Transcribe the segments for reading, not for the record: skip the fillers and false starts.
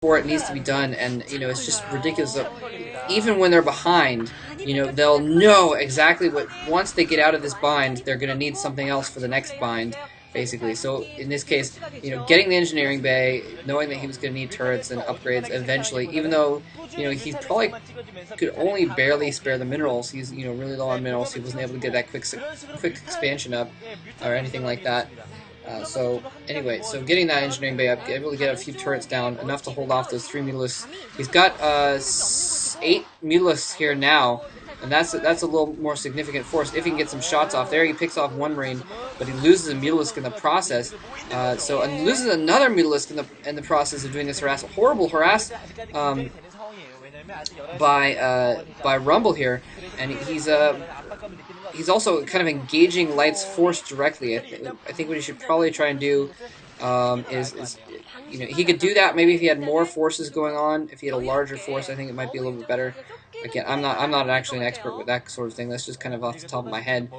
before it needs to be done, and you know it's just ridiculous. Even when they're behind, you know they'll know exactly what. Once they get out of this bind, they're going to need something else for the next bind, basically. So in this case, you know, getting the engineering bay, knowing that he was going to need turrets and upgrades eventually, even though you know he probably could only barely spare the minerals. He's you know really low on minerals. He wasn't able to get that quick expansion up or anything like that. So anyway, so getting that engineering bay up, able to get a few turrets down, enough to hold off those 3 Mutalisks. He's got 8 Mutalisks here now, and that's a little more significant force. If he can get some shots off there, he picks off 1 Marine, but he loses a Mutalisk in the process. And loses another Mutalisk in the process of doing this harass. Horrible harass by Rumble here, and he's also kind of engaging Light's force directly. I think what he should probably try and do is you know, he could do that maybe if he had more forces going on. If he had a larger force, I think it might be a little bit better. Again, I'm not actually an expert with that sort of thing. That's just kind of off the top of my head.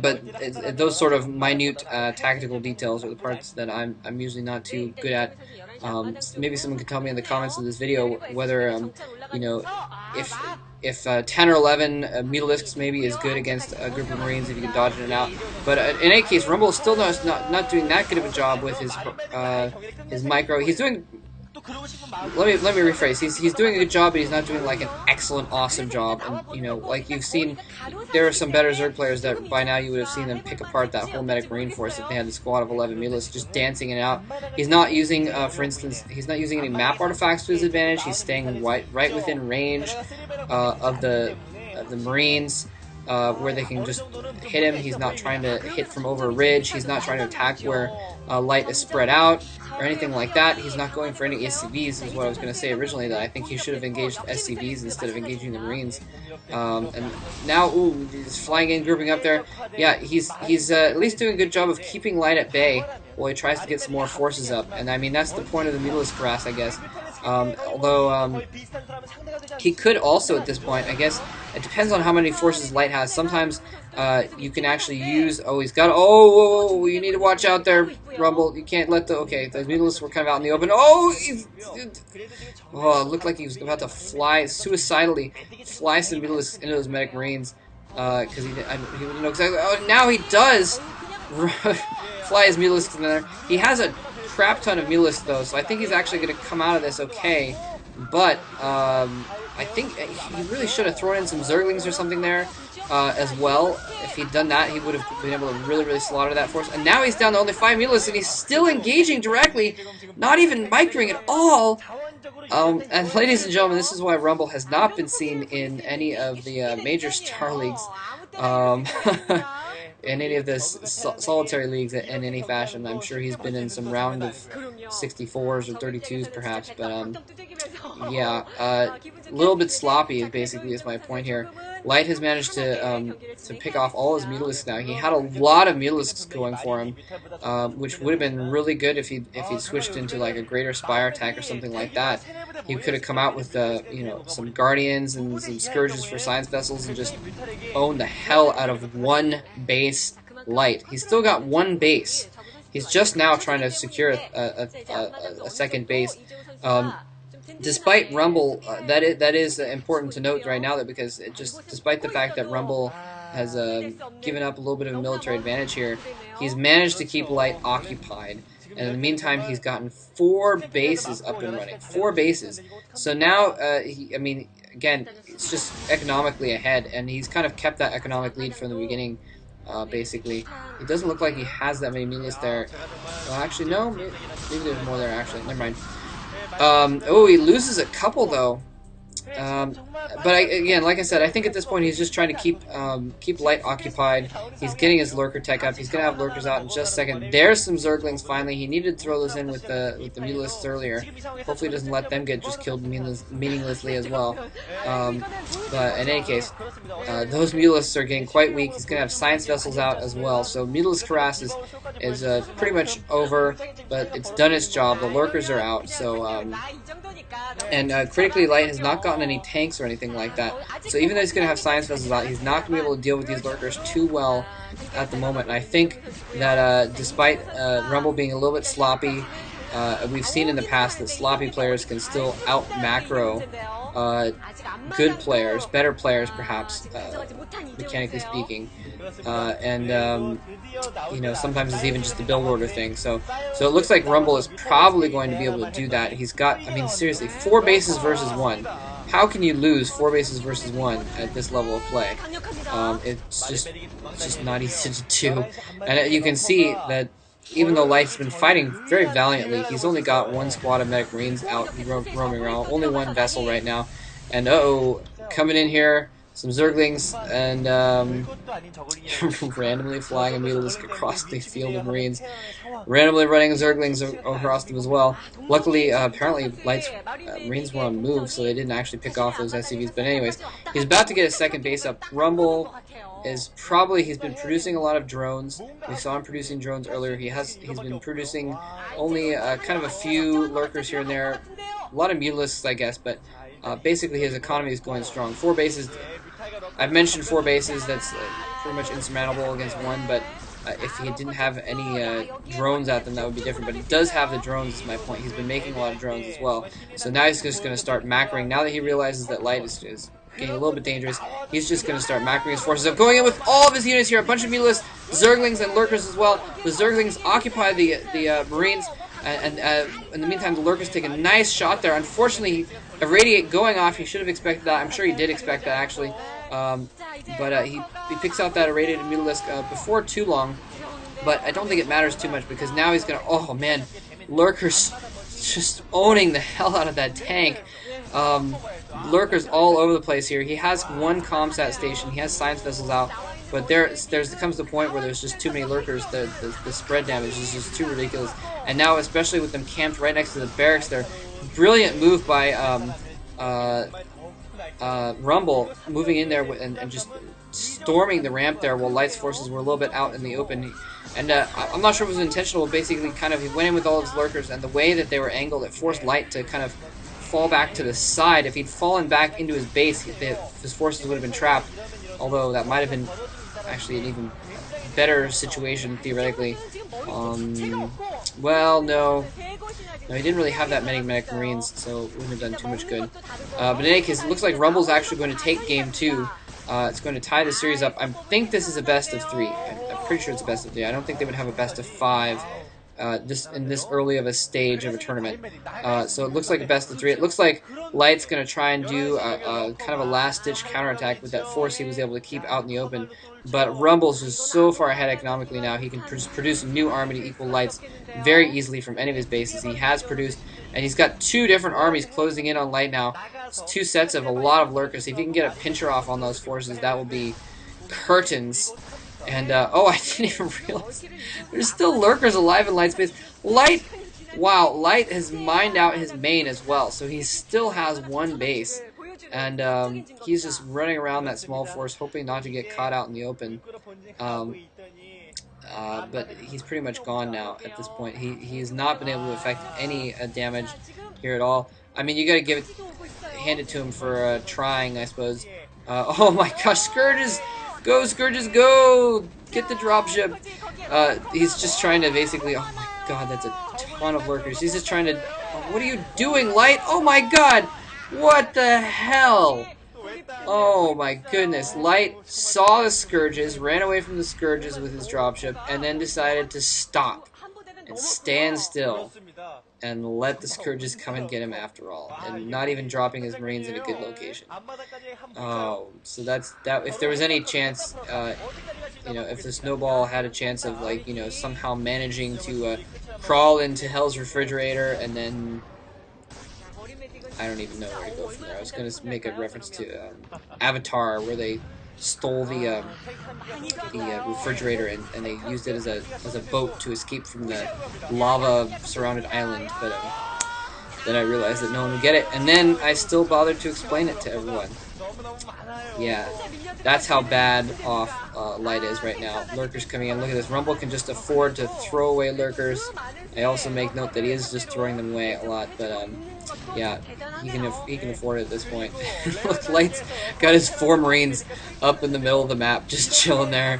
But those sort of minute tactical details are the parts that I'm usually not too good at. Maybe someone can tell me in the comments of this video whether you know if 10 or 11 Mutalisks maybe is good against a group of Marines if you can dodge in and out. But in any case, Rumble is still not doing that good of a job with his micro. He's doing. Let me rephrase. He's doing a good job, but he's not doing like an excellent, awesome job. And you know, like you've seen, there are some better Zerg players that by now you would have seen them pick apart that whole medic Marine force if they had the squad of 11 Mutalisks just dancing it out. He's not using, for instance, he's not using any map artifacts to his advantage. He's staying right within range of the Marines. Where they can just hit him. He's not trying to hit from over a ridge. He's not trying to attack where Light is spread out or anything like that. He's not going for any SCVs, is what I was going to say originally, that I think he should have engaged SCVs instead of engaging the Marines. And now, ooh, he's flying in, grouping up there. Yeah, he's at least doing a good job of keeping Light at bay while he tries to get some more forces up. And I mean, that's the point of the Mutalisk harass, I guess. Although he could also at this point, I guess it depends on how many forces Light has. Sometimes you can actually use. Oh, he's got. Oh, you need to watch out there, Rumble. You can't let the. Okay, those Mutalisks were kind of out in the open. Oh, it looked like he was about to fly suicidally, fly some Mutalisks into those medic Marines because he didn't know exactly. Oh, now he does fly his Mutalisks in there. He has a crap ton of Mutalisks though, so I think he's actually going to come out of this okay. But I think he really should have thrown in some Zerglings or something there as well. If he'd done that, he would have been able to really slaughter that force. And now he's down to only 5 Mutalisks, and he's still engaging directly, not even microing at all. And ladies and gentlemen, this is why Rumble has not been seen in any of the major Star Leagues. In any of the solitary leagues in any fashion. I'm sure he's been in some round of 64s or 32s perhaps, but yeah, a little bit sloppy basically is my point here. Light has managed to pick off all his Mutalisks now. He had a lot of Mutalisks going for him, which would have been really good if he'd switched into like a greater Spire attack or something like that. He could have come out with you know, some Guardians and some Scourges for Science Vessels and just owned the hell out of one base Light. He's still got one base. He's just now trying to secure a second base. Despite Rumble, that is important to note right now, that because despite the fact that Rumble has given up a little bit of a military advantage here, he's managed to keep Light occupied. And in the meantime, he's gotten 4 bases up and running. 4 bases. So now, I mean, again, it's just economically ahead, and he's kind of kept that economic lead from the beginning, basically. It doesn't look like he has that many Mutalisks there. Well, actually, no. Maybe there's more there, actually. Never mind. Oh, he loses a couple, though. But again, like I said, I think at this point he's just trying to keep Light occupied. He's getting his lurker tech up. He's gonna have lurkers out in just a second. There's some Zerglings finally. He needed to throw those in with the Mutalisks earlier. Hopefully, he doesn't let them get just killed meaninglessly as well. But in any case, those Mutalisks are getting quite weak. He's gonna have Science Vessels out as well. So Mutalisk harass is pretty much over, but it's done its job. The lurkers are out. So and critically, Light has not gotten any tanks or anything like that. So even though he's going to have Science Vessels out, he's not going to be able to deal with these lurkers too well at the moment. And I think that despite Rumble being a little bit sloppy, we've seen in the past that sloppy players can still out macro good players, better players perhaps, mechanically speaking, and you know, sometimes it's even just a build order thing. So it looks like Rumble is probably going to be able to do that. He's got, I mean, seriously, 4 bases versus 1. How can you lose 4 bases versus 1 at this level of play? It's just not easy to do. And you can see that even though Light's been fighting very valiantly, he's only got 1 squad of medic marines out roaming around, only 1 vessel right now. And uh-oh, coming in here, some Zerglings, and randomly flying a Mutalisk across the field of Marines, randomly running Zerglings across them as well. Luckily, apparently, Light's Marines were on move, so they didn't actually pick off those SCVs. But anyways, he's about to get a second base up. Rumble is probably, he's been producing a lot of drones. We saw him producing drones earlier. He's been producing only kind of a few lurkers here and there, a lot of Mutalisks, I guess, but basically his economy is going strong. 4 bases. I've mentioned 4 bases. That's pretty much insurmountable against 1, but if he didn't have any drones at them, that would be different. But he does have the drones, is my point. He's been making a lot of drones as well. So now he's just going to start macroing. Now that he realizes that Light is getting a little bit dangerous, he's just going to start macroing his forces up. Going in with all of his units here. A bunch of Mutalisks, Zerglings, and Lurkers as well. The Zerglings occupy the Marines. And in the meantime, the Lurkers take a nice shot there. Unfortunately, Irradiate going off. He should have expected that. I'm sure he did expect that, actually. But he picks out that Irradiated Mutalisk before too long. But I don't think it matters too much because now he's going to... Oh, man. Lurkers just owning the hell out of that tank. Lurkers all over the place here. He has 1 Comsat station. He has science vessels out. But there comes the point where there's just too many Lurkers. The spread damage is just too ridiculous. And now, especially with them camped right next to the barracks there, brilliant move by Rumble, moving in there and just storming the ramp there while Light's forces were a little bit out in the open. And I'm not sure if it was intentional. Basically, kind of, he went in with all of his Lurkers, and the way that they were angled, it forced Light to kind of fall back to the side. If he'd fallen back into his base, his forces would have been trapped. Although that might have been actually an even better situation, theoretically. Well, no, he didn't really have that many medic marines, so it wouldn't have done too much good. But in any case, it looks like Rumble's actually going to take game 2. It's going to tie the series up. I think this is a best of 3. I'm pretty sure it's a best of 3. I don't think they would have a best of 5 in this early of a stage of a tournament. So it looks like a best of 3. It looks like Light's going to try and do kind of a last-ditch counterattack with that force he was able to keep out in the open. But Rumble's just so far ahead economically now, he can produce a new army to equal Light's very easily from any of his bases. He has produced, and he's got 2 different armies closing in on Light now. It's 2 sets of a lot of Lurkers. If he can get a pincher off on those forces, that will be curtains. And, oh, I didn't even realize there's still Lurkers alive in Light's base. Wow, Light has mined out his main as well, so he still has 1 base. And he's just running around that small force, hoping not to get caught out in the open. But he's pretty much gone now at this point. He has not been able to affect any damage here at all. I mean, you gotta hand it to him for trying, I suppose. Oh my gosh, Scourges! Go, Scourges, go! Get the dropship! He's just trying to basically... Oh my god, that's a ton of Lurkers. He's just trying to... Oh, what are you doing, Light? Oh my god! What the hell? Oh my goodness. Light saw the Scourges, ran away from the Scourges with his dropship, and then decided to stop and stand still and let the Scourges come and get him after all, and not even dropping his Marines in a good location. Oh, so that's that. If there was any chance, you know, if the Snowball had a chance of, like, you know, somehow managing to crawl into Hell's refrigerator and then... I don't even know where to go from there. I was going to make a reference to Avatar, where they stole the refrigerator and they used it as a boat to escape from the lava-surrounded island. But then I realized that no one would get it, and then I still bothered to explain it to everyone. Yeah, that's how bad off Light is right now. Lurkers coming in. Look at this. Rumble can just afford to throw away Lurkers. I also make note that he is just throwing them away a lot, but yeah, he can afford it at this point. Look, Light's got his 4 Marines up in the middle of the map, just chilling there.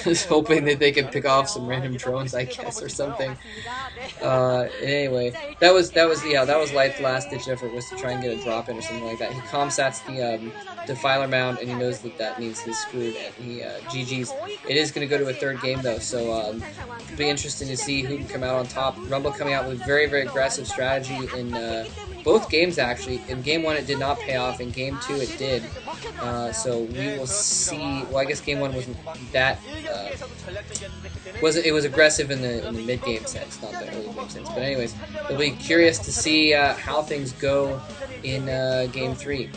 Just hoping that they could pick off some random drones, I guess, or something. Anyway, that was Light's last ditch effort, was to try and get a drop in or something like that. He comsats the defiler mound, and he knows that that means he's screwed, and he GG's. It is going to go to a third game though, so it'll be interesting to see who can come out on top. Rumble coming out with very aggressive strategy in both games actually. In game 1 it did not pay off. In game 2 it did. So we will see. Well, I guess game 1 wasn't that. It was aggressive in the mid game sense, not the early game sense. But anyways, we'll be curious to see how things go in game 3.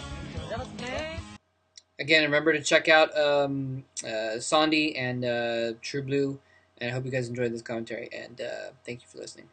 Again, remember to check out Sandy and True Blue, and I hope you guys enjoyed this commentary. And thank you for listening.